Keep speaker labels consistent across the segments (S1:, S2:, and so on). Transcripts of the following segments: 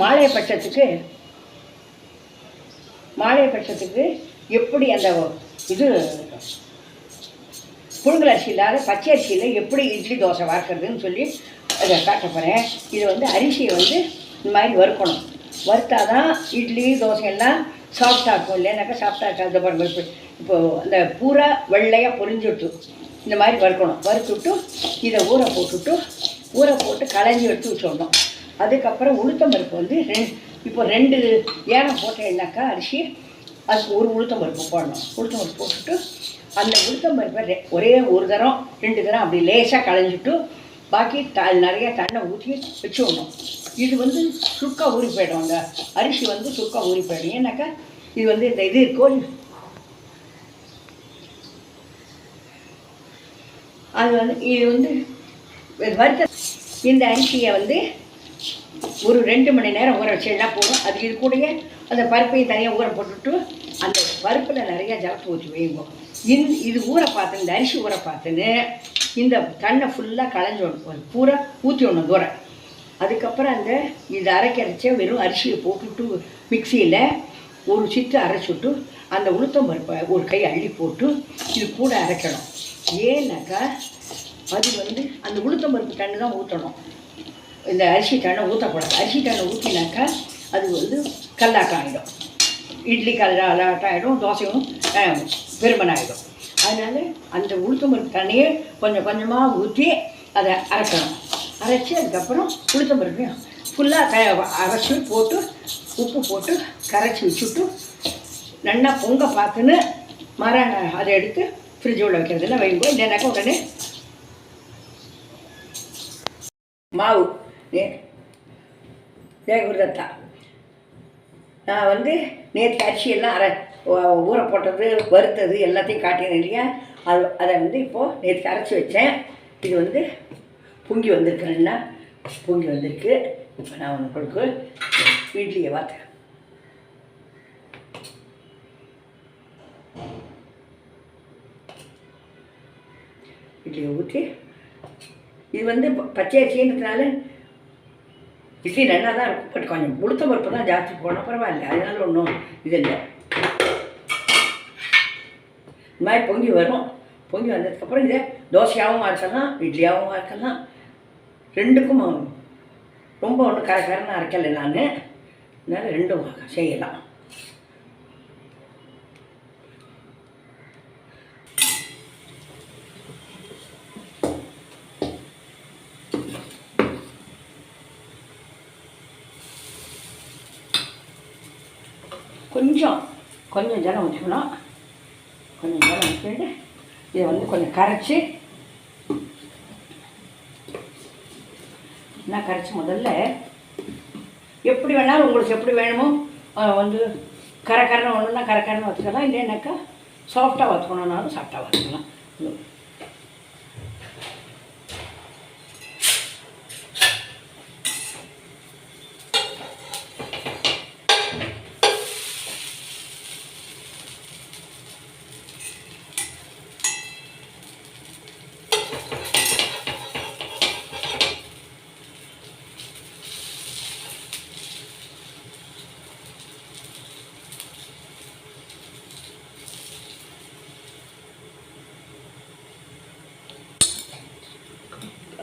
S1: மாலையபட்சத்துக்கு எப்படி அந்த இது புழுங்கல் அரிசி இல்லாத பச்சை அரிசியில் எப்படி இட்லி தோசை வார்க்கிறதுன்னு சொல்லி அதை காட்ட போகிறேன். இது வந்து அரிசியை வந்து இந்த மாதிரி வறுக்கணும். வறுத்தா தான் இட்லி தோசை எல்லாம் சாஃப்டாக இருக்கும். இல்லைனாக்கா சாஃப்டாக இருக்காது. பாருங்க இப்போது அந்த பூரா வெள்ளையாக பொரிஞ்சுட்டு இந்த மாதிரி வறுக்கணும். வறுத்துட்டு இதை ஊற போட்டு களைஞ்சி எடுத்து வச்சிடணும். அதுக்கப்புறம் உளுத்தம் பருப்பு வந்து இப்போ 2 ஏனம் போட்டேன்னாக்கா அரிசி அதுக்கு ஒரு உளுத்தம் பருப்பு போடணும். உளுத்தம் பருப்பு போட்டுட்டு அந்த உளுத்தம் பருப்பை ஒரே ஒரு தரம் 2 தரம் அப்படி லேசாக களைஞ்சிட்டு பாக்கி நிறைய தண்ணை ஊற்றி வச்சு விடணும். இது வந்து சுக்காக ஊறி போயிடும். அந்த அரிசி வந்து சுக்காக ஊறி போயிடும். ஏன்னாக்கா இது வந்து இந்த இது கோழி அது வந்து இது வந்து வறுத்த இந்த அரிசியை வந்து ஒரு 2 மணி நேரம் ஊற வச்சுன்னா போதும். அதுக்கு இது கூடயே அந்த பருப்பையும் தனியாக ஊற போட்டுவிட்டு அந்த பருப்பில் நிறையா ஜலத்து ஊற்றி வைங்க. இது ஊற பார்த்து இந்த அரிசி ஊற பார்த்துன்னு இந்த தண்ணை ஃபுல்லாக களைஞ்சோணும். பூரா ஊற்றி ஒன்று தூரம். அதுக்கப்புறம் அந்த இது அரைக்கரைச்ச வெறும் அரிசியை போட்டுவிட்டு மிக்சியில் ஒரு சித்து அரைச்சிவிட்டு அந்த உளுத்தம் பருப்பை ஒரு கை அள்ளி போட்டு இது கூட அரைக்கணும். ஏன்னாக்கா அது வந்து அந்த உளுத்தம் பருப்பு தண்ணி தான் ஊற்றணும். இந்த அரிசி தண்ணை ஊற்றக்கூடாது. அரிசி தண்ணை ஊற்றினாக்கா அது வந்து கல்லாட்டம் ஆகிடும். இட்லி கல்லாட்டம் ஆகிடும். தோசையும் பெருமனாகிடும். அதனால் அந்த உளுத்தம் பருப்பு தண்ணியை கொஞ்சம் கொஞ்சமாக ஊற்றி அதை அரைக்கணும். அரைச்சி அதுக்கப்புறம் உளுத்தம் பருப்பையும் ஃபுல்லாக அரைச்சி போட்டு உப்பு போட்டு கரைச்சி வச்சுட்டு நல்லா பொங்க பார்த்துன்னு அதை எடுத்து ஃப்ரிட்ஜ் உள்ள வைக்கிறதுல வைங்க. இல்லைனாக்கா உடனே மாவு ஜெயகுருதத்தா நான் வந்து நேற்று அரிசியெல்லாம் ஊற போட்டது வறுத்தது எல்லாத்தையும் காட்டினேன் இல்லையா. அதை வந்து இப்போது நேற்று அரைச்சி வச்சேன். இது வந்து பொங்கி வந்திருக்குறேன்னா பொங்கி வந்திருக்கு. இப்போ நான் உங்களுக்கு இட்லியை பார்த்தேன். இட்லியை ஊற்றி இது வந்து பச்சை அரிசின்றதுனால இட்லி நல்லா தான் இருக்கும். பட் கொஞ்சம் உளுத்த பருப்பு தான் ஜாஸ்தி போனால் பரவாயில்ல. அதனால ஒன்றும் இது இல்லை. இந்த மாதிரி பொங்கி வரும். பொங்கி வந்ததுக்கப்புறம் இதை தோசையாகவும் அரைக்கலாம், இட்லியாகவும் அரைக்கலாம். 2க்கும் ரொம்ப ஒன்றும் கரகரன்னு அரைக்கலை நான். அதனால் 2ம் செய்யலாம். கொஞ்சம் ஜலம் ஊற்றிக்கணும். கொஞ்சம் ஜலம் ஊற்றிட்டு இதை வந்து கொஞ்சம் கரைச்சி நான் கரைச்சி முதல்ல எப்படி வேணாலும் உங்களுக்கு எப்படி வேணுமோ வந்து கரைக்கரன்னு ஒன்றுனா கரைக்கரன்னு வச்சுக்கலாம். இல்லைன்னாக்கா சாஃப்டாக வச்சுக்கணுன்னாலும் சாஃப்டாக வச்சுக்கலாம்.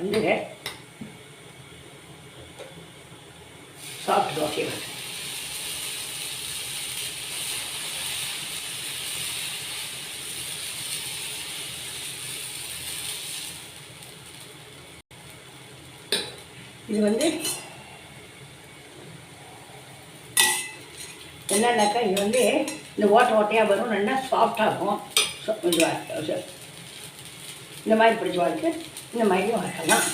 S1: வந்து சாஃப்ட் தோசை வருது. இது வந்து என்னன்னாக்கா இது வந்து இந்த ஓட்டையாக வரும். நல்லா சாஃப்டாக இருக்கும். இந்த மாதிரி பிடிச்ச வாழ்க்கை இந்த மாதிரியும் வறுக்கலாம்.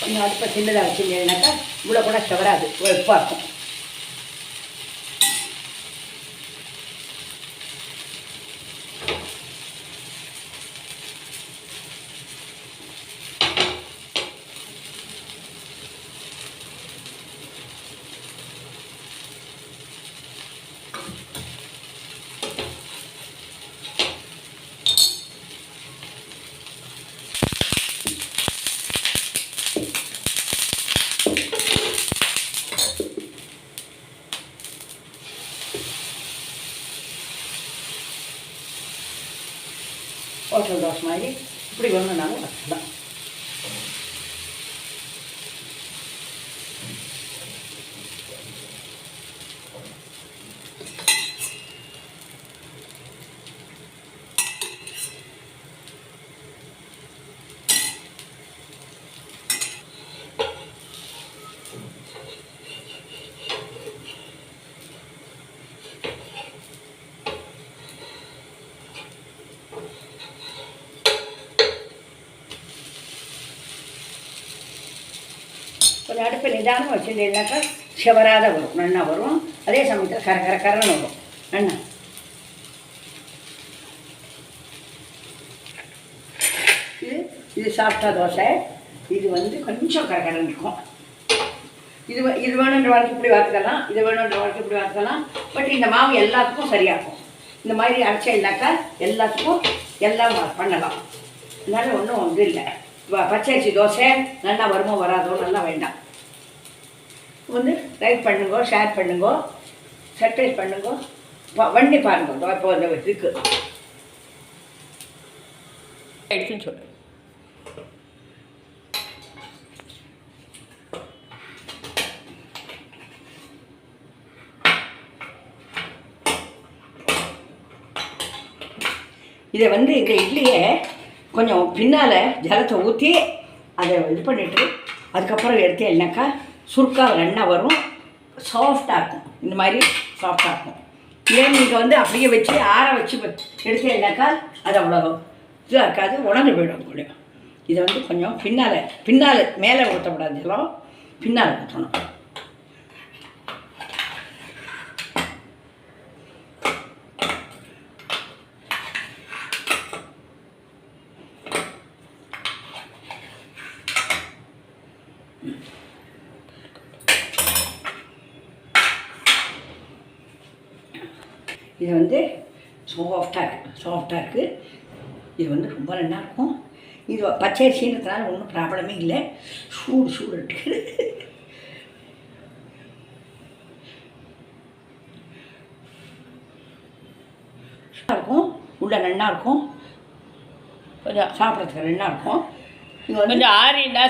S1: கொஞ்சம் அடுப்பை சின்னதாக வச்சுருந்தீங்கன்னாக்கா இவ்வளோ கூட செவராது, வெப்பாக இருக்கும். மாதிரி இப்படி வேணும்னாலும் வச்சுக்கலாம். ஒரு அடுப்பு நிதானம் வச்சுருந்தீங்கன்னாக்கா செவராத வரும், நல்லா வரும். அதே சமயத்தில் கரன்னு வரும் நல்லா. இது சாப்பிட்டா தோசை. இது கொஞ்சம் கரன்னு இருக்கும். இது வேணுன்ற வாழ்க்கை இப்படி வார்த்துக்கலாம், இது வேணுன்ற வாழ்க்கை இப்படி வார்த்துக்கலாம். பட் இந்த மாவு எல்லாத்துக்கும் சரியாகும். இந்த மாதிரி அரைச்சல்னாக்கா எல்லாத்துக்கும் எல்லாம் பண்ணலாம். அதனால ஒன்றும் இல்லை. பச்சரிசி தோசை நல்லா வருமோ வராதோ நல்லா வேண்டாம். லைக் பண்ணுங்கோ, ஷேர் பண்ணுங்கோ, சப்ஸ்கிரைப் பண்ணுங்கோ, வண்டி பாருங்க. இப்போ இந்த இருக்கு எடுத்துன்னு சொல்லு. இதை இந்த இட்லியை கொஞ்சம் பின்னால் ஜலத்தை ஊற்றி அதை இது பண்ணிவிட்டு அதுக்கப்புறம் எடுத்தேன்னாக்கா சுருக்காக எண்ணெய் வரும், சாஃப்டாக இருக்கும். இந்த மாதிரி சாஃப்டாக இருக்கும். ஏன் நீங்கள் அப்படியே வச்சு ஆற வச்சு எடுத்தேன்னாக்கா அது அவ்வளோ இதாக இருக்காது, உடஞ்சி போயிடும் முடியும். இதை கொஞ்சம் பின்னால் மேலே ஊற்றக்கூடாது, ஜலம் பின்னால் ஊற்றணும். இது சாஃப்டாக இருக்குது. இது ரொம்ப நல்லா இருக்கும். இது பச்சரிசின்றதுனால ஒன்றும் ப்ராப்ளமே இல்லை. சூடு இருக்குது. இருக்கும், உள்ள நல்லா இருக்கும், கொஞ்சம் சாப்பிட்றதுக்கு நல்லா இருக்கும். இது
S2: கொஞ்சம் ஆறிண்டா